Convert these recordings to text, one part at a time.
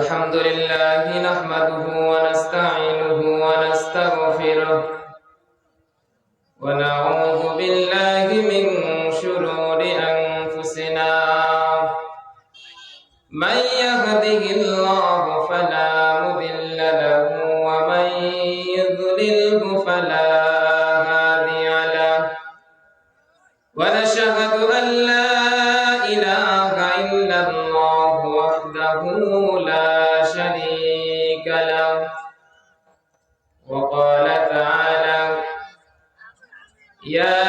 الحمد لله نحمده ونستعينه ونستغفره ونعوذ بالله من شرور أنفسنا من يهده الله فلا مضل له ومن يضلله فلا هادي له ونشهد أن لا إله إلا الله وحده لا شريك له وقال تعالى يا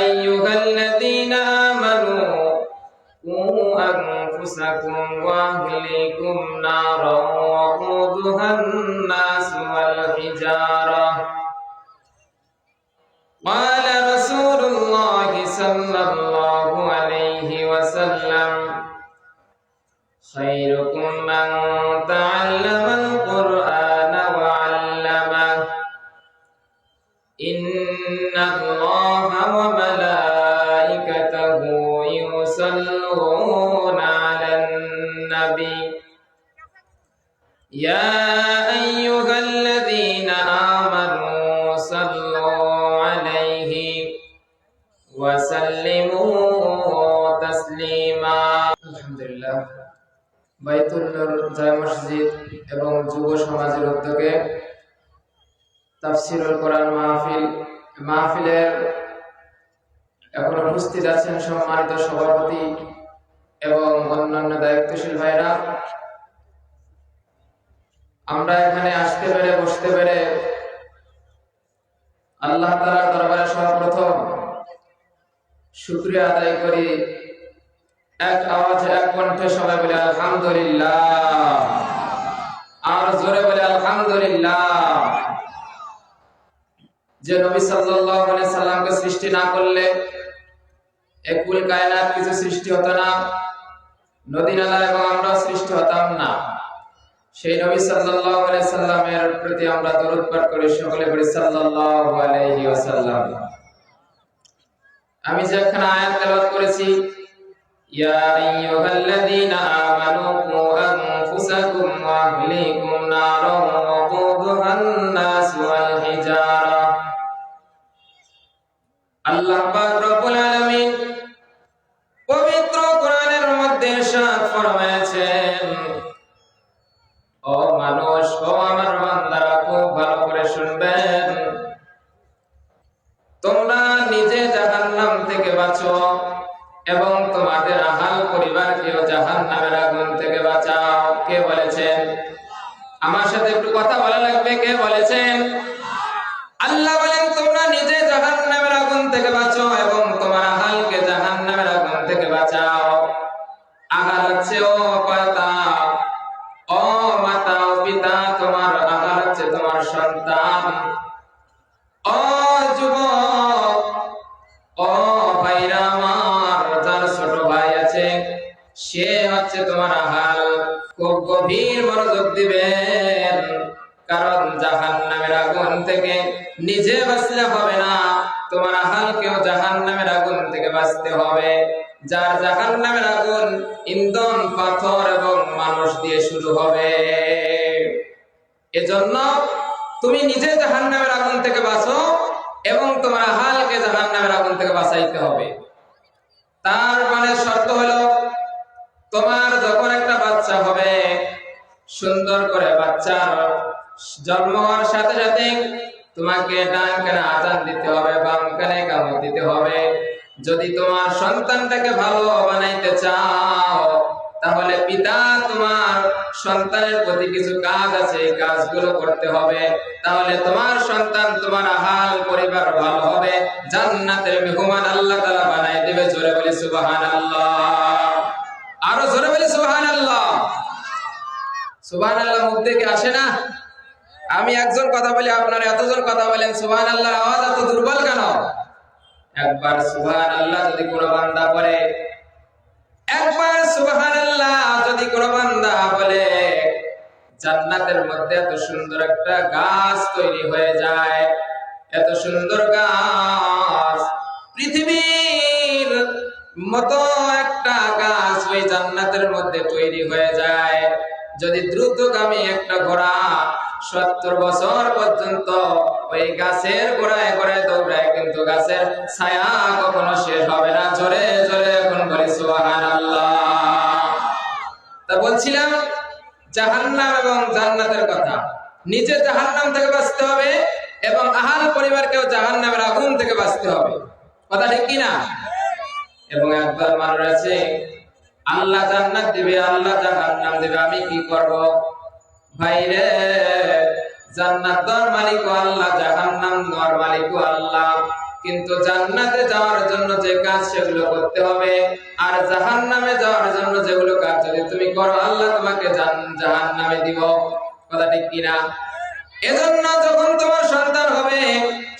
أيها الذين آمنوا قوا أنفسكم وأهليكم نارا وقودها الناس والحجارة قال رسول الله صلى الله عليه وسلم خيركم من تعلم القرآن وعلمه إن الله وملائكته يصلون على النبي يا أيها الذين آمنوا صلوا عليه وسلموا تسليما الحمد لله বাইতুল নূর জামে মসজিদ এবং যুব সমাজের উদ্যোগে তাফসীরুল কোরআন মাহফিলের এখন উপস্থিত আছেন সম্মানিত সভাপতি এবং অন্যান্য দায়িত্বশীল ভাইরা। আমরা এখানে আসতে পেরে বসতে পেরে আল্লাহ তাআলার দরবারে সর্বপ্রথম শুকরিয়া আদায় করি। এক আওয়াজে এক কণ্ঠে সবাই বলে আলহামদুলিল্লাহ, আর জোরে বলে আলহামদুলিল্লাহ। যে নবী সাল্লাল্লাহু আলাইহি সাল্লামকে সৃষ্টি না করলে এই কুল কায়নাত কিছু সৃষ্টি হতো না, নদী নালা এবং আমরা সৃষ্টি হতাম না। সেই নবী সাল্লাল্লাহু আলাইহি সাল্লামের প্রতি আমরা দরুদ পাঠ করি, সকলে বলি সাল্লাল্লাহু আলাইহি ওয়াসাল্লাম। আমি যে এখানে আয়াত তেলাওয়াত করেছি ইয়া আইয়ুহাল্লাযীনা আমানু কু আনফুসাকুম ওয়া আহলিকুম নারান ওয়াকুদুহান নাস ওয়াল হিজারা। আল্লাহ পাক রব্বুল আলামিন পবিত্র কোরআনের মধ্যে ইরশাদ ফরমায়েছেন, ও মানুষ, ও আমার বান্দারা, খুব ভালো করে শুনবেন, তোমরা নিজে জাহান্নাম থেকে বাঁচো এবং তোমাদের আহাল পরিবারকেও জাহান্নামের আগুন থেকে বাঁচাও। কে বলেছেন? আমার সাথে একটু কথা বলা লাগবে। কে বলেছেন? আল্লাহ বলেন তোমরা নিজে জাহান্নামের আগুন থেকে বাঁচো এবং তোমার আহালকে জাহান্নামের আগুন থেকে বাঁচাও। আহাল হচ্ছে ও পিতা, ও মাতা, ও পিতা, তোমার আহাল হচ্ছে তোমার সন্তান। ও যুবক, ও ভাইরা আমার, যার ছোট ভাই আছে সে হচ্ছে তোমার আহাল। খুব গভীর মনোযোগ দিবেন, কারণ জাহান্নামের আগুন থেকে নিজে বাঁচলে হবে না, তোমার আহালকেও জাহান্নামের আগুন থেকে বাঁচতে হবে। যার জাহান্নামের আগুন ইন্ধন, পাথর এবং মানুষ দিয়ে শুরু হবে। এজন্য তুমি নিজে জাহান্নামের আগুন থেকে বাঁচো এবং তোমার আহালকে জাহান্নামের আগুন থেকে বাঁচাইতে হবে। তার মানে শর্ত হলো, তোমার যখন একটা বাচ্চা হবে, সুন্দর করে বাচ্চার জন্ম হওয়ার সাথে সাথে তোমাকে ডান কানে আযান দিতে হবে, বাম কানে ইকামত দিতে হবে। যদি তোমার সন্তানটাকে ভালো বানাইতে চাও, তাহলে পিতা তোমার সন্তানের প্রতি কিছু কাজ আছে, এই কাজগুলো করতে হবে। তাহলে তোমার সন্তান, তোমার আহাল পরিবার ভালো হবে, জান্নাতের মেহমান আল্লাহ তাআলা বানাই দেবে। জোরে বলি সুবহানাল্লাহ, আরো জোরে বলি সুবহানাল্লাহ। সুবহানাল্লাহ মুখ থেকে আসে না? আমি একজন কথা বলি, আপনারা এতজন কথা বলেন, সুবহানাল্লাহর আওয়াজ এত দুর্বল কেন? একবার সুবহানাল্লাহ যদি কোনো বান্দা পড়ে, একবার সুবহানাল্লাহ যদি কোনো বান্দা বলে, জান্নাতের মধ্যে এত সুন্দর একটা গাছ তৈরি হয়ে যায়। এত সুন্দর গাছ, পৃথিবীর মতো একটা গাছ ওই জান্নাতের মধ্যে তৈরি হয়ে যায়। যদি দ্রুতগামী একটা ঘোড়া 70 বছর পর্যন্ত ওই গাছের গোড়ায় গোড়ায় দৌড়ায়, কিন্তু গাছের ছায়া কখনো শেষ হবে না। জোরে জোরে এখন বলি সুবহানাল্লাহ। তা বলছিলাম জাহান্নাম এবং জান্নাতের কথা। নিজে জাহান্নাম থেকে বাঁচতে হবে এবং আহাল পরিবারকেও জাহান্নামের আগুন থেকে বাঁচতে হবে। কথা ঠিক কি না? এবং একবার মানুষ আছে আল্লাহ জান্নাত দিবে, আল্লাহ জাহান্নাম দিবে, আমি কি করব? ভাইরে, জান্নাত দেওয়ার মালিক আল্লাহ, জাহান্নাম দেওয়ার মালিক আল্লাহ। কিন্তু জান্নাতে যাওয়ার জন্য যে কাজ সেগুলো করতে হবে, আর জাহান্নামে যাওয়ার জন্য যেগুলো কাজ যদি তুমি করো আল্লাহ তোমাকে জাহান্নামে দিব। কথা ঠিক কিনা? এজন্য যখন তোমার সন্তান হবে,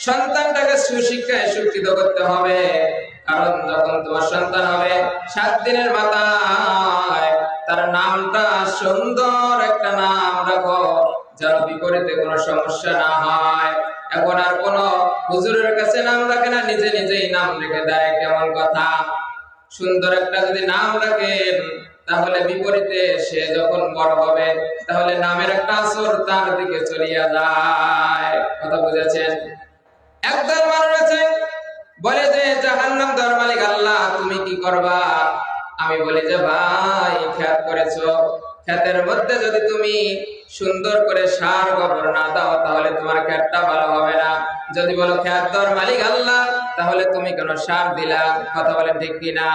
সন্তানটাকে সুশিক্ষায় শিক্ষিত করতে হবে। কারণ যখন তোমার সন্তান হবে 7 দিনের মাথায় তার নামটা সুন্দর একটা নাম রাখো, যার বিপরীতে কোনো সমস্যা না হয়। এখন আর কোন হুজুরের কাছে নাম রাখে না, নিজে নিজেই নাম রেখে দেয়। কেমন কথা! সুন্দর একটা যদি নাম রাখেন তাহলে বিপরীতে সে যখন বড় হবে তাহলে নামের একটা আসর তার দিকে চলিয়া যায়। কথা বুঝেছেন? একদল মানুষ আছে বলে যে জাহান্নাম দেওয়ার মালিক আল্লাহ, তুমি কি করবা? আমি বলি যে ভাই, খেয়াল করেছো, ক্ষেতের মধ্যে যদি তুমি সুন্দর করে সার গোবর না দাও তাহলে তোমার ক্ষেতটা ভালো হবে না। যদি বলো ক্ষেত দেওয়ার মালিক আল্লাহ, তাহলে তুমি কেন সার দিলা? কথা বলেন ঠিক কিনা?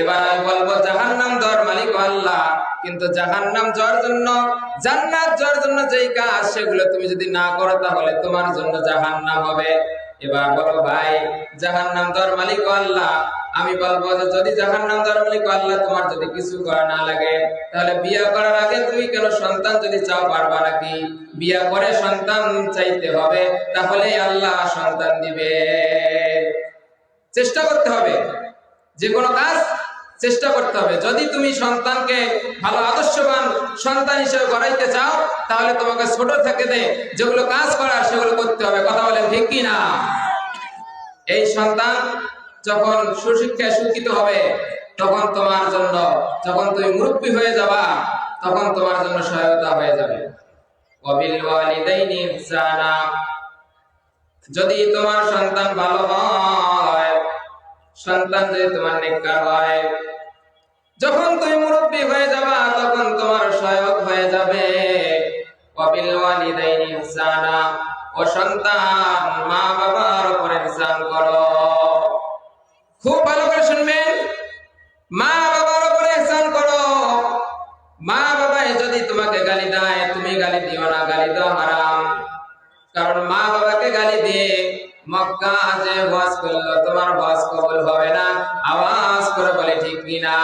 এবার আমি বলবো জাহান্নাম দেওয়ার মালিক আল্লাহ, কিন্তু জাহান্নাম যাওয়ার জন্য, জান্নাত যাওয়ার জন্য যেই কাজ সেগুলো তুমি যদি না করো তাহলে তোমার জন্য জাহান্নাম হবে। এবার বলো ভাই, জাহান্নাম দেওয়ার মালিক আল্লাহ, আমি বলবো যে যদি জাহান্নাম দেওয়ার মালিক আল্লাহ তোমার যদি কিছু করা না লাগে তাহলে বিয়ে করার আগে তুমি কেন সন্তান যদি চাও পারবা নাকি? বিয়ে করে সন্তান চাইতে হবে, তাহলে আল্লাহ সন্তান দিবে। চেষ্টা করতে হবে, যে কোনো কাজ চেষ্টা করতে হবে। যদি তুমি সন্তানকে ভালো আদর্শবান সন্তান হিসেবে গড়াইতে চাও তাহলে তোমাকে ছোট থেকে যেগুলো কাজ করার সেগুলো করতে হবে। কথা বলেন ঠিক কি না? এই সন্তান যখন সুশিক্ষায় শিক্ষিত হবে তখন তোমার জন্য, যখন তুমি মুরব্বী হয়ে যাবা তখন তোমার জন্য সহায়তা হয়ে যাবে। ওয়াবিল ওয়ালিদাইনি ইহসানা, যদি তোমার সন্তান ভালো হয়, সন্তান যদি তোমার নেককার হয়, যখন তুমি মুরব্বী হয়ে যাবা তখন তোমার সহায়ক হয়ে যাবে। ওয়াবিল ওয়ালিদাইনি ইহসানা, ও সন্তান মা বাবার উপর ইহসান করো। খুব ভালো করে শুনবেন, মা বাবার উপর ইহসান করো। মা বাবাই যদি তোমাকে গালি দেয় তুমি গালি দিও না, গালি দেওয়া হারাম। কারণ মা বাবাকে গালি দিয়ে মক্কা যে ওয়াজ করলো তোমার ওয়াজ কবুল হবে না। আওয়াজ করে বলে ঠিক কিনা?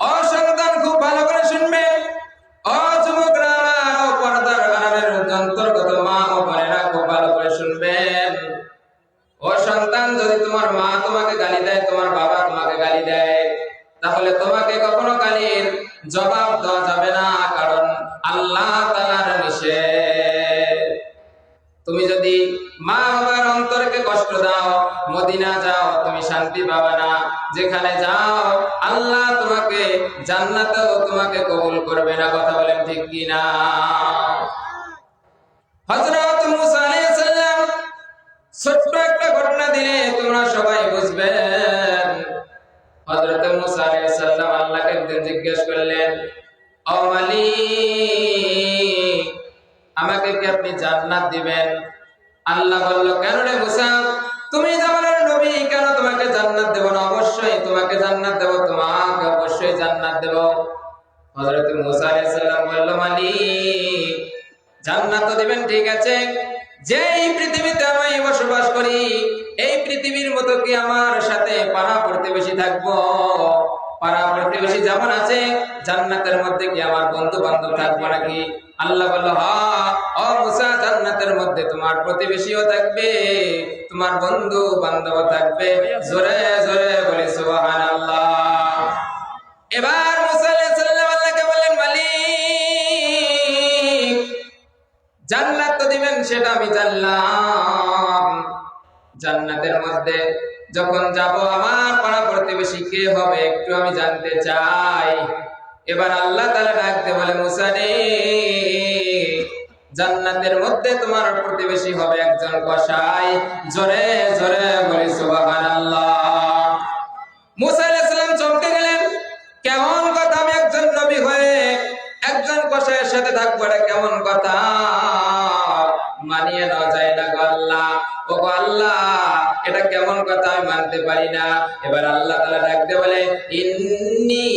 ও সন্তান খুব ভালো করে শুনবে, ও যুবকরা আমার, ও পর্দার আড়ালের অন্তর্গত মা ও বোনেরা খুব ভালো করে শুনবেন। ও সন্তান, যদি তোমার মা তোমাকে গালি দেয়, তোমার বাবা তোমাকে গালি দেয়, তাহলে তোমাকে কখনো গালির জবাব দেওয়া যাবে না, কারণ আল্লাহ তাআলার নিষেধ। তুমি যদি মা বাবার অন্তরকে কষ্ট দাও, মদিনা যাও, তুমি শান্তি পাবে না। যেখানে যাও আল্লাহ তোমাকে জান্নাতেও তোমাকে কবুল করবে না। কথা বলেন ঠিক কিনা? হযরত মুসা আলাইহিস সালাম ছোট্ট একটা ঘটনা দিলে তোমরা সবাই বুঝবেন। হযরত মুসা আলাইহিস সালাম আল্লাহকে একদিন জিজ্ঞেস করলেন, ও মালিক, আমাকে কি আপনি জান্নাত দিবেন? আল্লাহ বলল, কেন রে মুসা, তুমি জামানের নবী, কেন তোমাকে জান্নাত দেব না? অবশ্যই তোমাকে জান্নাত দেব, তোমাকে অবশ্যই জান্নাত দেব। হযরত মুসা আলাইহিস সালাম বলল, মালিক, জান্নাত তো দিবেন ঠিক আছে, যে এই পৃথিবীতে আমি বসবাস করি এই পৃথিবীর মতো কি আমার সাথে পাড়া প্রতিবেশী থাকবো? পাড়া প্রতিবেশী যেমন আছে জান্নাতের মধ্যে কি আমার বন্ধু বান্ধব থাকবো নাকি? আল্লাহ বলল, হ্যাঁ, ও মুসা, জান্নাতের মধ্যে তোমার প্রতিবেশীও থাকবে, তোমার বন্ধু বান্ধব থাকবে। জোরে জোরে বলে সুবহানাল্লাহ। এবার মুসা আলাইহিস সালাম আল্লাহকে বললেন, মালিক, জান্নাত তো দিবেন সেটা আমি জানলাম, জান্নাতের মধ্যে যখন যাব আমার পাড়া প্রতিবেশী কে হবে একটু আমি জানতে চাই। এবার আল্লাহ তাআলা ডাক দিয়ে বলে, মুসা রে, জান্নাতের মধ্যে তোমার প্রতিবেশী হবে একজন কসাই। জোরে জোরে বলি সুবহানাল্লাহ। মুসা আলাইহিস সালাম চমকে গেলেন, কেমন কথা, আমি একজন নবী হয়ে একজন কসাইয়ের সাথে থাকবো, এটা কেমন কথা, মানিয়ে নেওয়া যায় না গো আল্লাহ। ও গো আল্লাহ, এটা কেমন কথা, আমি মানতে পারি না। এবার আল্লাহ তাআলা ডাক দিয়ে বলে, ইন্নী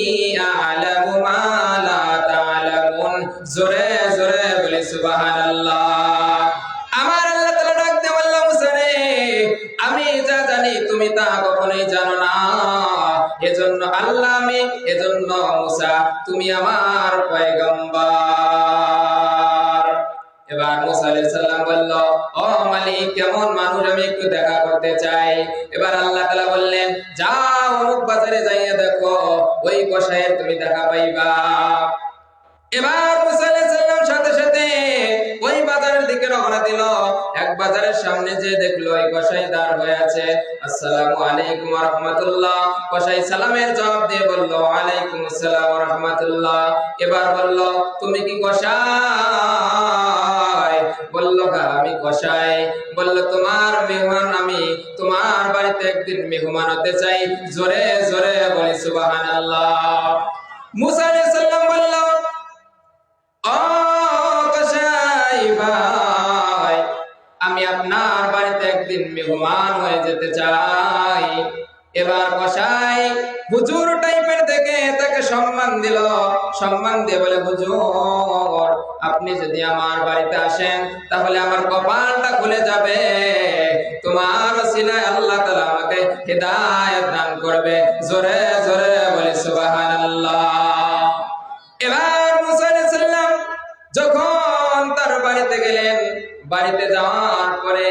আ'লামু মা লা তা'লামুন। জোরে জোরে বলি সুবহানাল্লাহ। আমার আল্লাহ তাআলা ডাক দিয়ে বলল, মুসা রে, আমি যা জানি তুমি তা কখনোই জানো না। এজন্য আল্লাহ আমি, এজন্য মুসা তুমি আমার পয়গম্বর। এবার মুসা আলাইহিস সালাম বলল, ও মালিক, কেমন মানুষ, আমি একটু দেখা করতে চাই। এবার আল্লাহ তাআলা বললেন, যাও অমুক বাজারে যাইয়া দেখো, ওই কসাইয়ের তুমি দেখা পাইবা। এবার মুসা আলাইহিস সালাম সাথে সাথে ওই বাজারের দিকে রওনা দিল। এক বাজারের সামনে যে দেখলো ওই কসাই দাঁড় হয়ে আছে। আসসালামু আলাইকুম ওয়া রাহমাতুল্লাহ। কসাই সালামের জবাব দিয়ে বলল, ওয়ালাইকুম আসসালাম ওয়া রাহমাতুল্লাহ। এবার বলল, তুমি কি কসাই? বলল, হ্যাঁ আমি কসাই। বলল, তোমার মেহমান, আমি তোমার বাড়িতে একদিন মেহমান হতে চাই। জোরে জোরে বলি সুবহানাল্লাহ। মুসা আলাইহিস সালাম বলল, ও কসাই ভাই, আমি আপনার বাড়িতে একদিন মেহমান হয়ে যেতে চাই। এবার কসাই হুজুর টাইপের দেখে তাকে সম্মান দিল। সম্মান দিয়ে বলে, হুজুর, আপনি যদি আমার বাড়িতে আসেন তাহলে আমার কপালটা খুলে যাবে। তোমার ওসিলায় আল্লাহ তাআলা আমাকে হিদায়াত দান করবে। জোরে জোরে বলে সুবহানাল্লাহ। এবার মুসা আলাইহিস সালাম যখন তার বাড়িতে গেলেন, বাড়িতে যাওয়ার পরে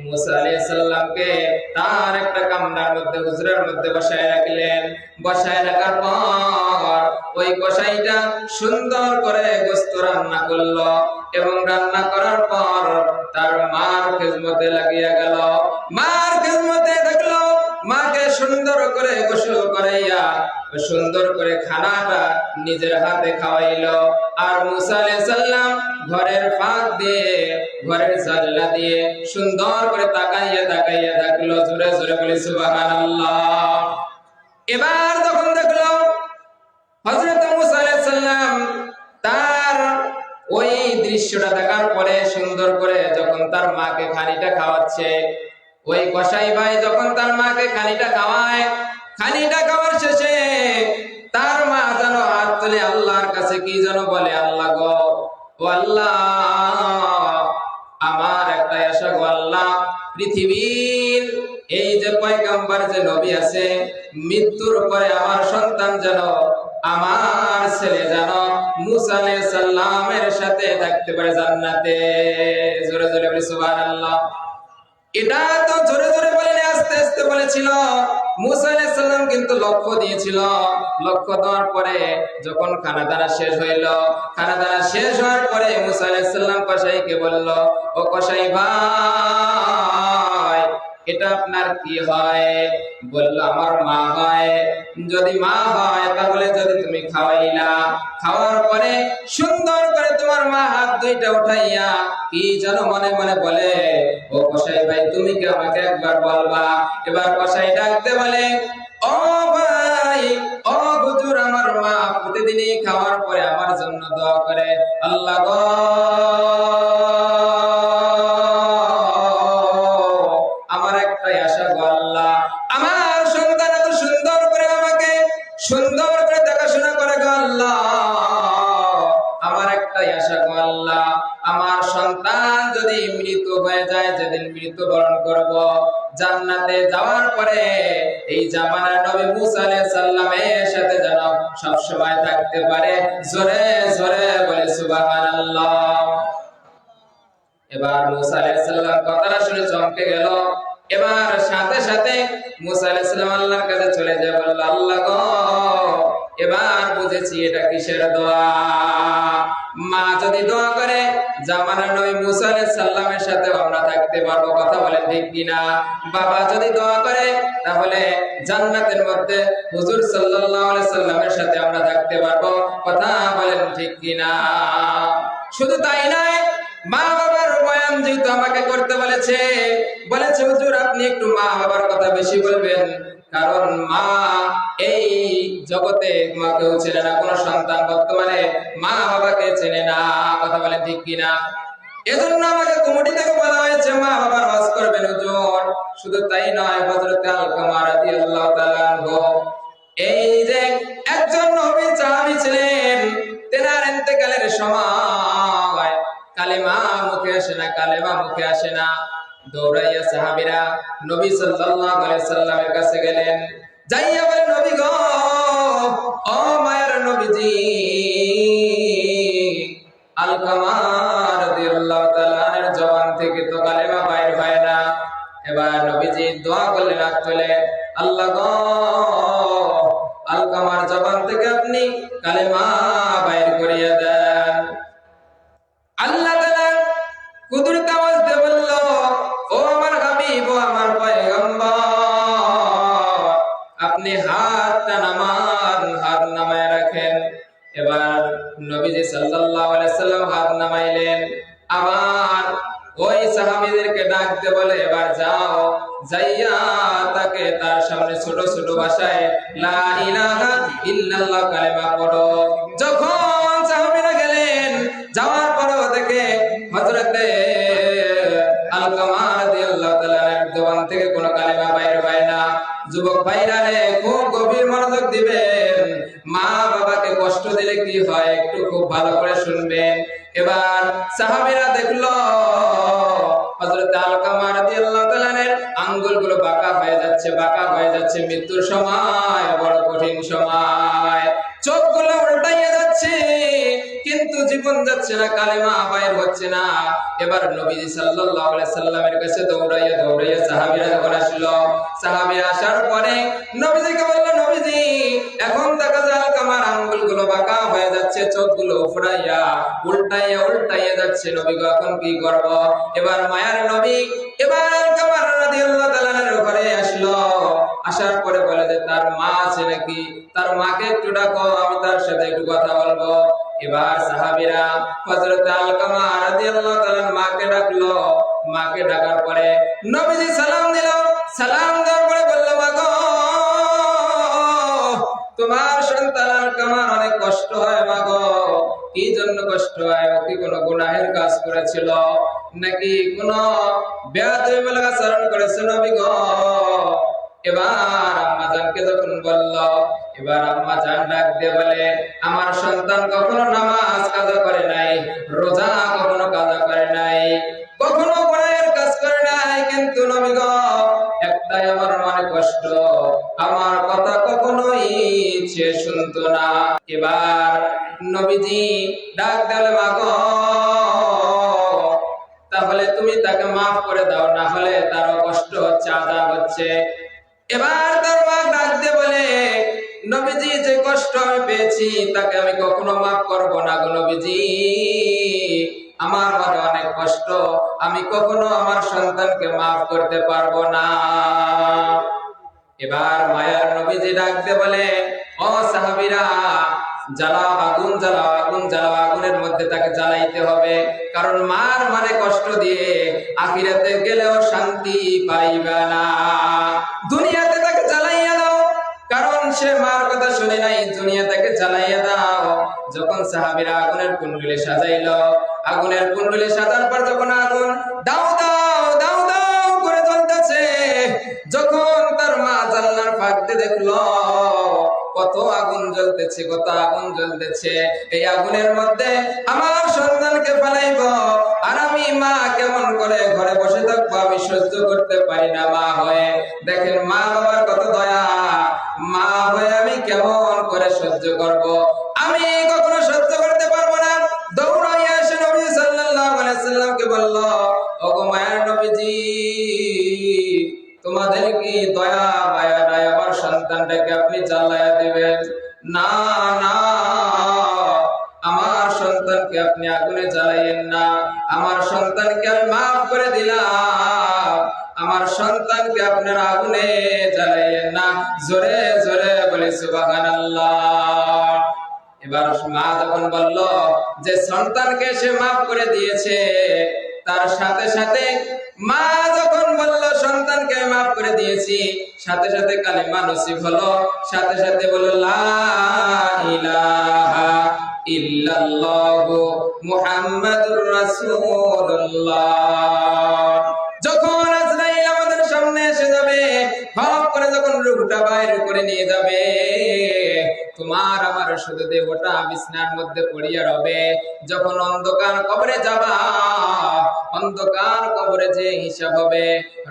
মুসা আলাইহিস সালামকে তার একটা কামরার মধ্যে, হুজরার মধ্যে বসায় রাখলেন। বসায় রাখার পর ওই কসাইটা সুন্দর করে গোশত রান্না করলো এবং রান্না করার পর তার মার খিদমতে লাগিয়া গেল। মার খিদমতে থাকলো, মাকে সুন্দর করে গোসল করাইয়া সুন্দর করে খানাটা নিজের হাতে খাওয়াইলো। আর মুসা আলাইহিস সালাম ঘরের ফাঁক দিয়ে, ঘরের জানলা দিয়ে সুন্দর করে তাকাইয়া তাকাইয়া থাকলো। জোরে জোরে বলি সুবহানাল্লাহ। এবার যখন দেখলো হযরত মুসা আলাইহিস সালাম তার ওই দৃশ্যটা দেখার পরে সুন্দর করে যখন তার মাকে খানিটা খাওয়াচ্ছে, ওই কসাই ভাই যখন তার মাকে খানিটা খাওয়ায়, খানিটা খাওয়ার শেষে তার মা যেন হাত তুলে আল্লাহর কাছে কি যেন বলে, আল্লাহ গো, ও আল্লাহ, আমার একটা আশা গো আল্লাহ, পৃথিবীর এই যে পয়গম্বর যে নবী আছে, মৃত্যুর পরে আমার সন্তান যেন, আমার ছেলে যেন মুসা আলাইহিস সালামের সাথে থাকতে পারে জান্নাতে। জোরে জোরে বলি সুবহানাল্লাহ। এটা তো জোরে জোরে বলেন, আস্তে আস্তে বলেছিল। মুসা আলাইহিস সালাম কিন্তু লক্ষ্য দিয়েছিল। লক্ষ্য দেওয়ার পরে যখন খানাদানা শেষ হইল, খানাদানা শেষ হওয়ার পরে মুসা আলাইহিস সালাম কসাইকে বলল, ও কসাই ভাই, এটা আপনার কি হয়? বলল, আমার মা হয়। যদি মা হয় তাহলে যদি তুমি খাওয়াইলা, খাওয়ার পরে সুন্দর করে তোমার মা হাত দুইটা উঠাইয়া কি যেন মনে মনে বলে, ও কসাই ভাই, তুমি কি আমাকে একবার বলবা? এবার কসাই ডাকতে বলে, ও ভাই, ও হুজুর, আমার মা প্রতিদিনই খাওয়ার পরে আমার জন্য দোয়া করে, আল্লাহ গো, আমার একটাই আশা গো আল্লাহ, আমার সন্তান এত সুন্দর করে আমাকে সুন্দর করে দেখাশোনা করে গো আল্লাহ, আমার একটাই আশা গো আল্লাহ, আমার সন্তান যদি মৃত হয়ে যায়, যেদিন মৃত্যুবরণ করব, জান্নাতে যাওয়ার পরে এই জামানার নবী মুসা আলাইহিস সালামের সাথে যেন সব সময় থাকতে পারে। জোরে জোরে বলে সুবহানাল্লাহ। এবার মুসা আলাইহিস সালাম কথাটা শুনে চমকে গেল। এবার সাথে সাথে মুসা আলাইহিস সালাম আল্লাহর কাছে চলে যায়, বলল, আল্লাহ গো, এবার বুঝেছি এটা কিসের দোয়া। মা যদি দোয়া করে জামানার নবী মুসা আলাইহিস সালামের সাথে আমরা থাকতে পারবো। কথা বলেন ঠিক কিনা? বাবা যদি দোয়া করে তাহলে জান্নাতের মধ্যে হুজুর সাল্লাল্লাহু আলাইহি সাল্লামের সাথে আমরা থাকতে পারবো। কথা বলেন ঠিক কিনা? শুধু তাই নয়, মা বাবার বয়ান যেহেতু আমাকে করতে বলেছে হুজুর আপনি একটু মা বাবার কথা বেশি বলবেন, কারণ মা এই জগতে মা কেউ চেনে না, কোনো সন্তান বর্তমানে মা বাবাকে চেনে না। কথা বলেন ঠিক কিনা? এজন্য আমাকে কমিটি থেকে বলা হয়েছে মা বাবার ওয়াজ করবেন হুজুর। শুধু তাই নয়, হযরত আলকামা রাদিয়াল্লাহু তাআলা আনহু এই যে একজন নবী সাহাবী ছিলেন, তেনার ইন্তেকালের সময় কালেমা মুখে আসে না, দৌড়াইয়া সাহাবীরা নবী সাল্লাল্লাহু আলাইহি সাল্লামের কাছে গেলেন, যাইয়া বলেন নবী গো, ও মায়ের নবীজি, আলকামা রাদিয়াল্লাহু তাআলার জবান থেকে তো কালেমা বাইর হয় না। এবার নবীজি দোয়া করলেন হাত তুলে, আল্লাহ গো, আলকামার জবান থেকে আপনি কালেমা বাইর করিয়া দেন। আল্লাহ তাআলা কুদরত আওয়াজ দিয়ে বলল, ও আমার হাবিব, ও আমার পয়গম্বর, আপনি হাতটা নামান, হাত নামায় রাখেন। এবার নবীজি সাল্লাল্লাহু আলাইহি সাল্লাম হাত নামাইলেন। আবার ওই সাহাবীদেরকে ডাকতে বলে, এবার যাও, যাইয়া তাকে তার সামনে ছোট ছোট ভাষায় লা ইলাহা ইল্লাল্লাহ কালেমা পড়ো। যখন সাহাবীরা গেলেন, যাওয়ার পরেও দেখে হযরতে আলকামা রাদিয়াল্লাহু তাআলার জবান থেকে কোনো কালেমা বাইর হয় না। যুবক ভাইরা রে, খুব গভীর মনোযোগ দিবেন, মা বাবাকে কষ্ট দিলে কি হয় একটু খুব ভালো করে শুনবেন। এবার সাহাবীরা দেখলো হযরত আলকামা রাদিয়াল্লাহু তাআলার আঙ্গুলগুলো বাঁকা হয়ে যাচ্ছে, মৃত্যুর সময়, বড় কঠিন সময়, চোখগুলো উল্টাইয়া যাচ্ছে, কিন্তু জীবন যাচ্ছে না, কালেমা বাইর হচ্ছে না। এবার নবীজি সাল্লাল্লাহু আলাইহি সাল্লামের কাছে দৌড়াইয়া সাহাবীরা যখন আসলো, সাহাবীরা আসার পরে নবীজিকে বলল, নবীজি এখন দেখা যায় আলকামার আঙ্গুলগুলো বাঁকা হয়ে যাচ্ছে, চোখগুলো উল্টাইয়া যাচ্ছে, নবী গো এখন কি করব? এবার মায়ার নবী এবার আলকামা রাদিয়াল্লাহু তাআলার ঘরে আসলো। আসার পরে বলে যে তার মা আছে নাকি, তার মাকে একটু ডাকো, আমি তার সাথে একটু কথা বলবো। এবার সাহাবীরা হযরত আলকামা রাদিয়াল্লাহু তাআলার মাকে ডাকলো। মাকে ডাকার পরে নবীজি সালাম দিল। সালাম দেওয়ার পরে বলল, মা গো, তোমার সন্তান আলকামার অনেক কষ্ট হয় মা গো। কি জন্য কষ্ট হয়? ও কি কোনো গুনাহের কাজ করেছিল নাকি কোনো বেয়াদবিমূলক আচরণ করেছে নবী গো? এবার আম্মা জানকে যখন বলল, এবার আম্মা জান ডাক দিয়ে বলে, আমার সন্তান কখনো নামাজ কাজা করে নাই, রোজা কখনো কাজা করে নাই, কখনো গুনাহের কাজ করে নাই, কিন্তু নবী গো একটাই আমার মনে কষ্ট, আমার কথা কখনোই সে শুনতো না। এবার নবীজি ডাক দিলে, মা গো তাহলে তুমি তাকে মাফ করে দাও, না হলে তারও কষ্ট হচ্ছে, আযাব হচ্ছে। এবার তার মা ডাক দিয়ে বলে, নবীজি যে কষ্ট আমি পেয়েছি তাকে আমি কখনো মাফ করব না গো নবীজি, আমার মনে অনেক কষ্ট, আমি কখনো আমার সন্তানকে মাফ করতে পারবো না। এবার মায়ার নবীজি ডাক দিয়ে বলে, ও সাহাবীরা, জ্বালাও আগুন, আগুনের মধ্যে তাকে জ্বালাইতে হবে, কারণ মার মানে কষ্ট দিয়ে আখিরাতে গেলেও শান্তি পাইবে না। দুনিয়াতে তাকে জ্বালাইয়া দাও, কারণ সে মার কথা শুনে নাই, দুনিয়া তাকে জ্বালাইয়া দাও। যখন সাহাবীরা আগুনের কুণ্ডুলি সাজাইলো, আগুনের কুণ্ডুলি সাজার পর যখন আগুন দাও দাও দাও দাও করে জ্বলতেছে, যখন তার মা জানলার ফাঁক দিয়ে দেখলো কত আগুন জ্বলতেছে, এই আগুনের মধ্যে আমার সন্তানকে ফেলাইব, আর আমি মা কেমন করে ঘরে বসে থাকবো? আমি সহ্য করতে পারি না মা হয়ে। দেখেন মা বাবার কত দয়া, মা হয়ে আমি কেমন করে সহ্য করব? আমি কখনো সহ্য করতে পারবো না। দৌড়াইয়া এসে নবী সাল্লাল্লাহু আলাইহি সাল্লামকে বলল, ওগো মায়ার নবীজি, তোমাদের কি দয়া মায়া নাই? আমার সন্তানটাকে আপনি জ্বালায়া দিবেন না, আমার সন্তানকে সন্তানকে আপনি আগুনে জ্বালাইয়েন না, আমার সন্তানকে আমি মাফ করে দিলাম, আমার সন্তানকে আপনার আগুনে জ্বালাইয়েন না। জোরে জোরে বলি সুবহানাল্লাহ। এবার মা যখন বলল যে সন্তানকে সে মাফ করে দিয়েছে, তার সাথে সাথে মা যখন বলল সন্তানকে মাফ করে দিয়েছি, সাথে সাথে কালিমা নসিব হলো, সাথে সাথে বলল লা ইলাহা ইল্লাল্লাহু মুহাম্মাদুর রাসূলুল্লাহ। যখন আজরাইল আমাদের সামনে এসে যাবে, হপ করে যখন রূহটা বাইরে করে নিয়ে যাবে, তোমার আমার শুধু দেহটা বিছানার মধ্যে পড়িয়া রবে। যখন অন্ধকার কবরে যাবা, অন্ধকার কবরে যে হিসাব হবে,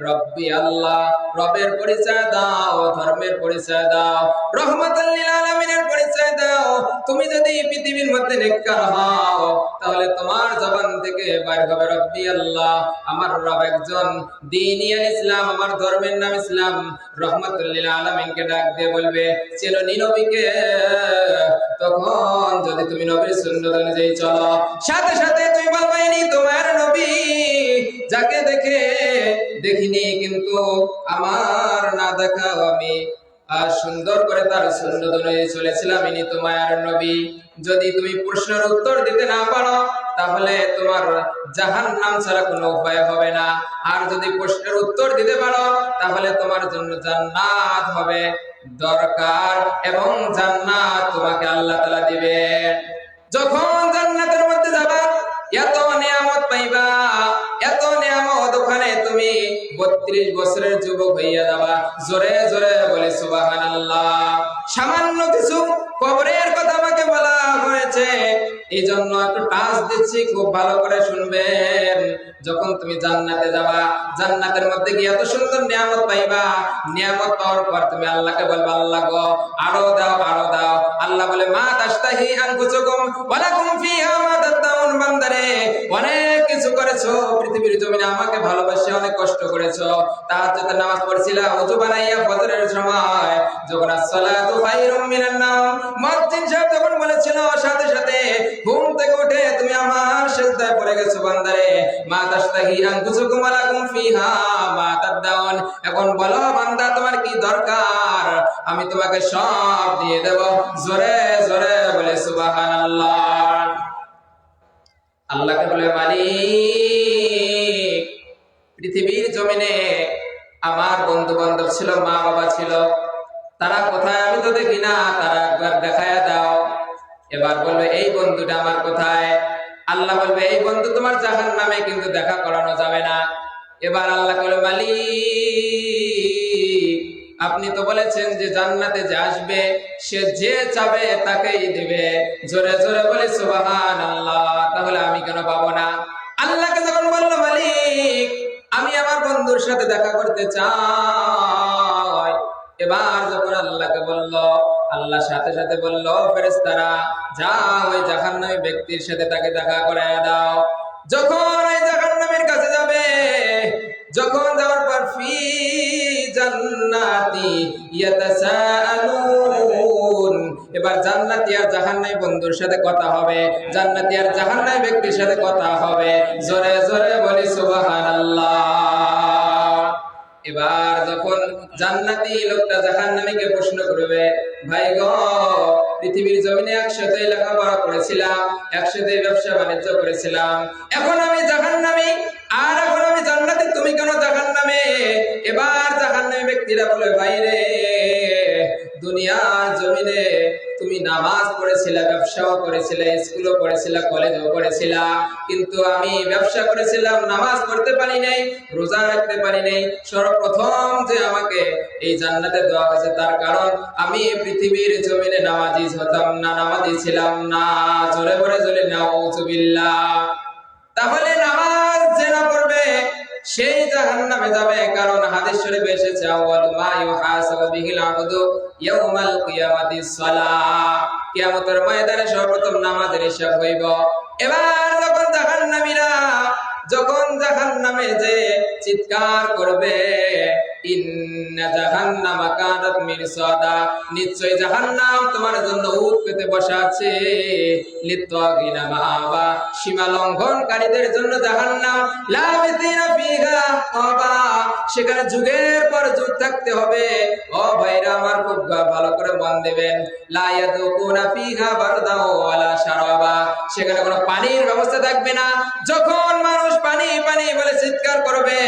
রব্বি আল্লাহ, রবের পরিচয় দাও, ধর্মের পরিচয় দাও, রহমাতুল লিল আলামিনের পরিচয় দাও। তুমি যদি পৃথিবীর মধ্যে নেককার হও, তাহলে তোমার জবান থেকে বাইর হবে রব্বি আল্লাহ, আমার রব একজন, দ্বীন ইসলাম, আমার ধর্মের নাম ইসলাম। রহমাতুল লিল আলামিনকে ডাক দিয়ে বলবে চেনো নি নবীকে? তখন যদি তুমি নবীর সুন্নাত অনুযায়ী চলো, সাথে সাথে তুমি বলবে ইনি তোমার নবী, যাকে দেখে দেখিনি কিন্তু আমার না দেখাও আমি সুন্দর করে তার সুন্নাত অনুযায়ী চলেছিলাম, ইনি তোমার নবী। যদি তুমি প্রশ্নের উত্তর দিতে না পারো, তাহলে তোমার জাহান্নাম ছাড়া কোনো উপায় হবে না। আর যদি প্রশ্নের উত্তর দিতে পারো, তাহলে তোমার জন্য জান্নাত হবে দরকার, এবং জান্নাত তোমাকে আল্লাহ তাআলা দিবেন। যখন জান্নাতের মধ্যে যাবা, এত নিয়ামত পাইবা, এত নিয়ামত, ওখানে তুমি 32 বছরের যুবক হইয়া যাবা। জোরে জোরে বলে সুবহানাল্লাহ। সামান্য কিছু কবরের কথা আমাকে বলা হয়েছে, এই জন্য একটু টাচ দিচ্ছি, খুব ভালো করে শুনবেন। যখন তুমি জান্নাতে যাবা, জান্নাতের মধ্যে গিয়ে এত সুন্দর নিয়ামত পাইবা, নিয়ামত পাওয়ার পর তুমি আল্লাহকে বলবা আল্লাহ গো আরো দাও, আরো দাও। আল্লাহ বলে মা তাশতাহি আনফুসুকুম ওয়া লাকুম ফিহা মা তাদাউন। বান্দারে, অনেক কিছু করেছো পৃথিবীর জমিনে, আমাকে ভালোবাসে অনেক কষ্ট করেছো, তাহাজ্জুদের নামাজ পড়ছিলা, ওযু বানাইয়া ফজরের সময়, যখন আসসালাতু খায়রুম মিনান নাওম, মুয়াজ্জিন সাহেব যখন বলেছিল, সাথে সাথে ঘুম থেকে উঠে তুমি আমার সিজদায় পড়ে গেছো। বান্দারে, মা তাশতাহি আনফুসুকুম ওয়া লাকুম ফিহা মা তাদাউন। এখন বলো বান্দা তোমার কি দরকার, আমি তোমাকে সব দিয়ে দেব। জোরে জোরে বলে সুবহানাল্লাহ। আল্লাহকে বলে মালিক, পৃথিবীর জমিনে আমার বন্ধু বান্ধব ছিল, মা বাবা ছিল, তারা কোথায় আমি তো দেখি না, তারা একবার দেখায়া দাও। এবার বলবে এই বন্ধুটা আমার কোথায়? আল্লাহ বলবে এই বন্ধু তোমার জাহান্নামে, কিন্তু দেখা করানো যাবে না। এবার আল্লাহ বলে মালিক, আপনি তো বলেছেন যে জান্নাতে যে আসবে সে যে চাবে তাকেই দিবে। জোরে জোরে বলে সুবহানাল্লাহ। তাহলে আমি কেন পাবো না? আল্লাহকে যখন বলল মালিক আমি আমার বন্ধুর সাথে দেখা করতে চাই, এবার যখন আল্লাহকে বলল, আল্লাহ সাথে সাথে বলল ফেরেশতারা যাও ওই জাহান্নামী ব্যক্তির সাথে তাকে দেখা করায় দাও। যখন ওই জাহান্নামীর কাছে যাবে, যখন যাওয়ার পর ফি জান্নাতি ইয়াতাসাআলুন, এবার জান্নাতি আর জাহান্নামী বন্ধুর সাথে কথা হবে, জান্নাতি আর জাহান্নামী ব্যক্তির সাথে কথা হবে। জোরে জোরে বলি সুবহানাল্লাহ। এবার যখন জান্নাতি লোকটা জাহান্নামীকে প্রশ্ন করবে, ভাই গো পৃথিবীর জমিনে একসাথে লেখাপড়া করেছিলাম, একসাথে ব্যবসা বাণিজ্য করেছিলাম, এখন আমি জাহান্নামী আর এখন আমি জান্নাতি, তুমি কেন জাহান্নামে? এবার জাহান্নামী ব্যক্তিরা বলে ভাই রে, দুনিয়ার জমিনে তুমি নামাজ পড়েছিলা, ব্যবসাও করেছিলে, স্কুলও পড়েছিলা, কলেজও পড়েছিলা, কিন্তু আমি ব্যবসা করেছিলাম, নামাজ পড়তে পারি নাই, রোজা রাখতে পারি নাই। সর্বপ্রথম যে আমাকে এই জান্নাতে দেওয়া হয়েছে তার কারণ আমি পৃথিবীর জমিনে নামাজি হতাম না, নামাজি ছিলাম না। জোরে পড়ে জোরে নাউযুবিল্লাহ। তাহলে নামাজ যে না পড়বে সেই জাহান্নামে যাবে, কারণ হাদিস শরীফে এসেছে আউয়ালু মা ইউহাসাবু বিহিল আবদু ইয়াউমাল কিয়ামাতিস সালাহ, কিয়ামতের ময়দানে সর্বপ্রথম নামাজের হিসাব হইব। এবার যখন জাহান্নামীরা যখন জাহান্নামে যে চিৎকার করবে, ইন্না জাহান্নামা কানাত মিরসাদা, নিশ্চয় জাহান্নাম তোমার জন্য উট পেতে বসা আছে। লিত্তাগিনা মাআবা, সীমা লঙ্ঘনকারীদের জন্য জাহান্নাম। লাবিতিনা ফিহা আবা, সেখানে যুগের পর যুগ থাকতে হবে। ও ভাইরা আমার, খুব ভালো করে মন দেবেন। লা ইয়াদুকুনা ফিহা বারদাও ওয়ালা শারাবা, সেখানে কোনো পানির ব্যবস্থা থাকবে না। যখন মানুষ পানি পানি বলে চিৎকার করবে,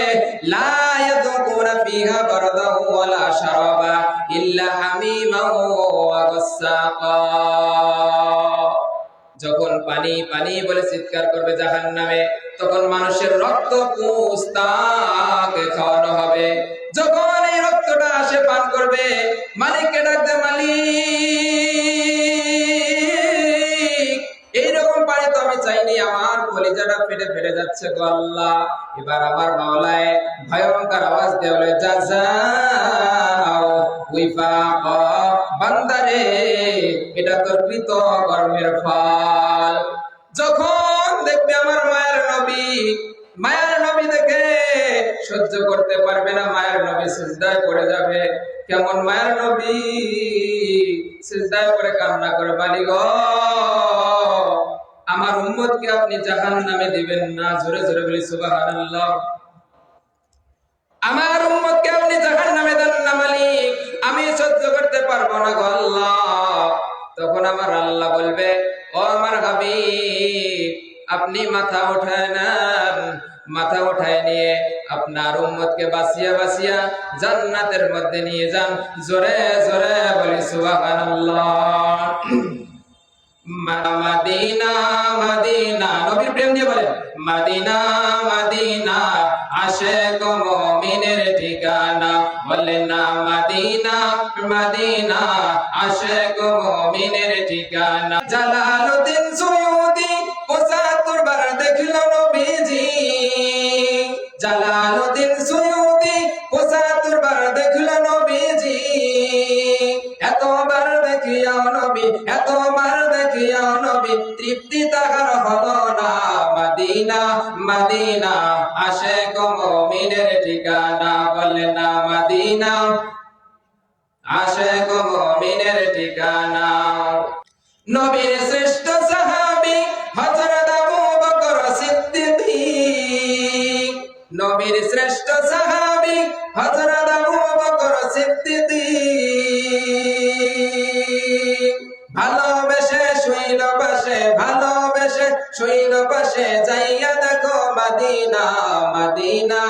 লা ইয়াদুকুনা ফিহা বারদাও ওয়ালা শারাবা ইল্লা হামিমা ওয়া গাসসাকা, যখন পানি পানি বলে চিৎকার করবে জাহান্নামে, তখন মানুষের রক্ত পুস্তাকে খাওয়ানো হবে। যখন এই রক্তটা আসে পান করবে, মালিককে ডাকবে, মালিক এইরকম পানি তো আমি চাইনি, আমার কলিজাটা ফেটে ফেটে যাচ্ছে গো আল্লাহ। এবার আমার মাওলায় ভয়ঙ্কর আওয়াজ দিয়ে বলে, জাযাও উইফাকা, বান্দারে এটা তোর কৃত কর্মের ফল। যখন দেখবে আমার মায়ের নবী দেখে সহ্য করতে পারবে না, মায়ের নবী সিজদায় পড়ে যাবে। কেমন মায়ের নবী সিজদায় পড়ে কান্না করে, মালিক গো, আমার উম্মতকে আপনি জাহান্নামে দিবেন না। জোরে জোরে বলি সুবহানাল্লাহ। আমার উম্মতকে আপনি জাহান্নামে দেন না মালিক, আমি সহ্য করতে পারবো না গো আল্লাহ। তখন আমার আল্লাহ বলবে, ও আমার হাবিব, আপনি মাথা উঠায় নেন, মাথা উঠায় নিয়ে আপনার উম্মতকে বাঁচিয়া বাঁচিয়া জান্নাতের মধ্যে নিয়ে যান। জোরে জোরে বলি সুবহানাল্লাহ। মদিনা মদিনা, নবীর প্রেম দিয়ে বলেন, মদিনা মদিনা আশিক মুমিনের ঠিকানা, বলেন না মদিনা মদিনা আশিক মুমিনের ঠিকানা। জালালউদ্দিন সুয়ুতি ৭৫ বার দেখল নবীজি, জালালউদ্দিন সুয়ুতি ৭৫ বার দেখল নবীজি। এতবার দেখিয়াও নবী, এতবার দেখিয়াও নবী, তৃপ্তি তাহার হলো না। মদিনা মদিনা আশিক মুমিনের ঠিকানা, বলে না মদিনা আশিক মুমিনের ঠিকানা। নবীর শ্রেষ্ঠ সাহাবী হযরত আবু বকর সিদ্দিক, নবীর শ্রেষ্ঠ সাহাবী হযরত আবু বকর সিদ্দিক। ভালোবেসে শুইল পাশে, ভালোবেসে শুইল পাশে, যাইয়া দেখো মদিনা মদিনা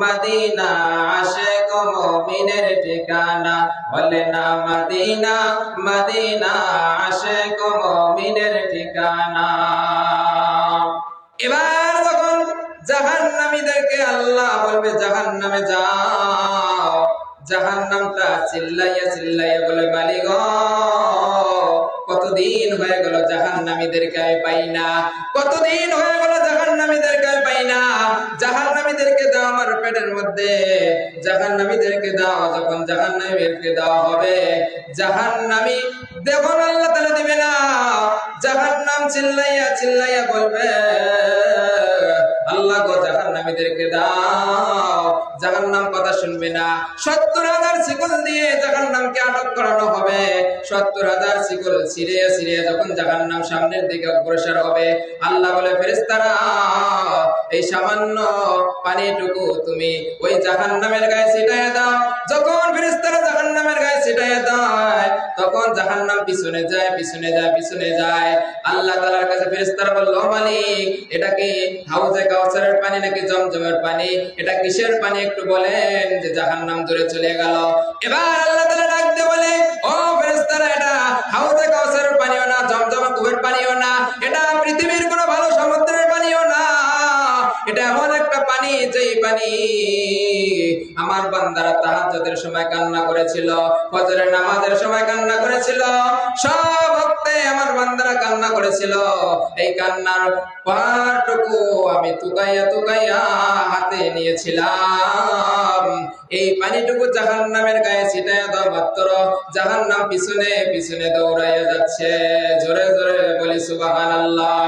মদিনা আশিক মুমিনের ঠিকানা, বলে না মদিনা মদিনা আশিক মুমিনের ঠিকানা। এবার যখন জাহান্নামীদেরকে আল্লাহ বলবে জাহান্নামে যাও, জাহান্নামটা চিল্লাইয়া চিল্লাইয়া বলে, মালিক গো, কতদিন হয়ে গেল জাহান্নামীদেরকে আমি পাই না, কতদিন হয়ে গেল জাহান্নামীদেরকে আমি পাই না। জাহান্নামীদেরকে দাও আমার পেটের মধ্যে, জাহান্নামীদেরকে দাও। যখন জাহান্নামীদেরকে দেওয়া হবে, জাহান্নামী দেখুন আল্লাহ তাআলা দিবে না। জাহান্নাম চিল্লাইয়া চিল্লাইয়া বলবে, আল্লাহ গো, জাহান্নামীদেরকে দাও। জাহান্নাম কথা শুনবে না। ৭০,০০০ শিকল দিয়ে জাহান্নামকে আটক করানো হবে। ৭০,০০০ শিকল ছিঁড়ে ছিঁড়ে যখন জাহান্নাম সামনের দিকে অগ্রসর হবে, আল্লাহ বলে, ফেরেশতারা, এই সামান্য পানিটুকু তুমি ওই জাহান্নামের গায়ে ছিটাইয়া দাও। যখন ফেরেশতারা জাহান্নামের গায়ে ছিটাইয়া দেয়, তখন জাহান্নাম পিছনে যায় পিছনে যায় পিছনে যায়। আল্লাহ তাআলার কাছে ফেরেশতারা বলল, মালিক, এটা কি হাউজে কাউসারের পানি নাকি জমজমের পানি? এটা কিসের পানি একটু বলেন, যে জাহান্নাম দূরে চলে গেল। এবার আল্লাহ তাআলা ডাক দিয়ে বলে, ও ফেরেশতারা, এটা হাউজে কাউসারের পানিও না, জমজমের কুবের পানিও না, এটা পৃথিবীর কোনো ভালো সমুদ্রের পানিও না। এটা এমন একটা পানি, যেই পানি আমার বান্দারা তাহাজ্জুদের সময় কান্না করেছিল, ফজরের নামাজের সময় কান্না করেছিল, সব ওয়াক্তে আমার বান্দারা কান্না করেছিল। এই কান্নার পাটুকু আমি তুকাইয়া তুকাইয়া হাতে নিয়েছিলাম। এই পানিটুকু জাহান্নামের গায়ে ছিটাইয়া দাও মাত্র, জাহান্নাম পিছনে পিছনে দৌড়াইয়া যাচ্ছে। জোরে জোরে বলি সুবহানাল্লাহ।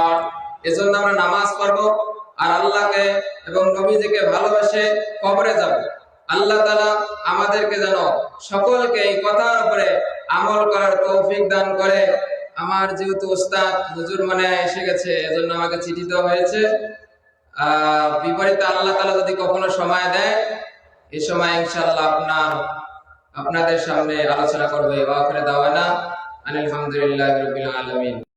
এজন্য আমরা নামাজ পড়বো, আর আল্লাহকে এবং নবীজিকে ভালোবেসে কবরে যাব। আল্লাহ তাআলা আমাদেরকে যেন সকলকে এই কথার উপরে আমল করার তৌফিক দান করে। আমার যেহেতু ওস্তাদ হুজুর মানে এসে গেছে, এজন্য আমাকে চিঠি দেওয়া হয়েছে। বিপরীতে আল্লাহ তাআলা যদি কখনো সময় দেয়, এই সময় ইনশাআল্লাহ আপনাদের সামনে আলোচনা করবে। ওয়া আখিরু দাওয়ানা আলহামদুলিল্লাহি রাব্বিল আলামিন।